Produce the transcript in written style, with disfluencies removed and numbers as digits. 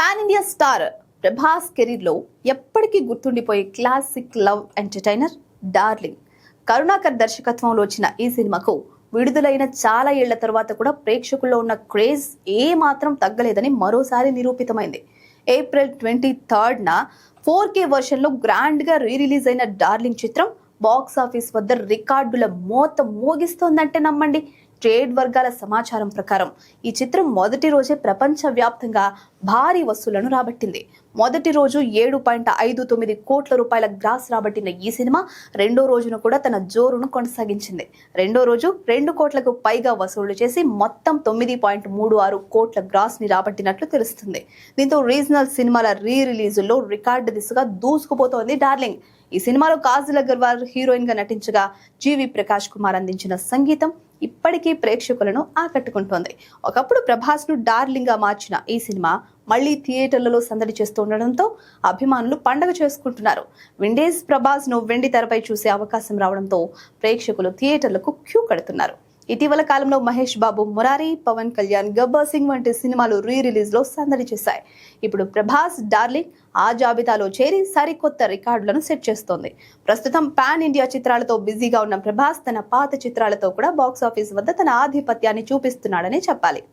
Pan India star Prabhas career లో ఎప్పటికీ గుర్తుండిపోయే classic love entertainer darling. Karunakar దర్శకత్వంలో వచ్చిన ఈ సినిమాకు విడుదలైన చాలా ఏళ్ల తర్వాత కూడా ప్రేక్షకుల్లో ఉన్న క్రేజ్ ఏ మాత్రం తగ్గలేదని మరోసారి నిరూపితమైంది. ఏప్రిల్ 23న 4K వర్షన్ లో గ్రాండ్ గా రిలీజ్ అయిన డార్లింగ్ చిత్రం బాక్స్ ఆఫీస్ వద్ద రికార్డుల మోత మోగిస్తోందంటే నమ్మండి. ట్రేడ్ వర్గాల సమాచారం ప్రకారం ఈ చిత్రం మొదటి రోజే ప్రపంచ వ్యాప్తంగా భారీ వసూళ్లను రాబట్టింది. మొదటి రోజు 7.59 కోట్ల రూపాయల గ్రాస్ రాబట్టిన ఈ సినిమా రెండో రోజున కూడా తన జోరును కొనసాగించింది. రెండో రోజు 2 కోట్లకు పైగా వసూళ్లు చేసి మొత్తం 9.36 కోట్ల గ్రాస్ ని రాబట్టినట్లు తెలుస్తుంది. దీంతో రీజనల్ సినిమాల రిలీజుల్లో రికార్డు దిశగా దూసుకుపోతోంది డార్లింగ్. ఈ సినిమాలో కాజల్ అగర్వాల్ హీరోయిన్ గా నటించగా జీవి ప్రకాష్ కుమార్ అందించిన సంగీతం ఇప్పటికీ ప్రేక్షకులను ఆకట్టుకుంటోంది. ఒకప్పుడు ప్రభాస్ ను డార్లింగ్ గా మార్చిన ఈ సినిమా మళ్లీ థియేటర్లలో సందడి చేస్తుండటంతో అభిమానులు పండగ చేసుకుంటున్నారు. విండేజ్ ప్రభాస్ ను వెండి తెరపై చూసే అవకాశం రావడంతో ప్రేక్షకులు థియేటర్లకు క్యూ కడుతున్నారు. ఇటీవల కాలంలో మహేష్ బాబు, మురారి, పవన్ కళ్యాణ్, గబ్బర్ సింగ్ వంటి సినిమాలు రిలీజ్ లో సందడి చేశాయి. ఇప్పుడు ప్రభాస్ డార్లింగ్ ఆ జాబితాలో చేరి సరికొత్త రికార్డులను సెట్ చేస్తోంది. ప్రస్తుతం పాన్ ఇండియా చిత్రాలతో బిజీగా ఉన్న ప్రభాస్ తన పాత చిత్రాలతో కూడా బాక్స్ ఆఫీస్ వద్ద తన ఆధిపత్యాన్ని చూపిస్తున్నాడని చెప్పాలి.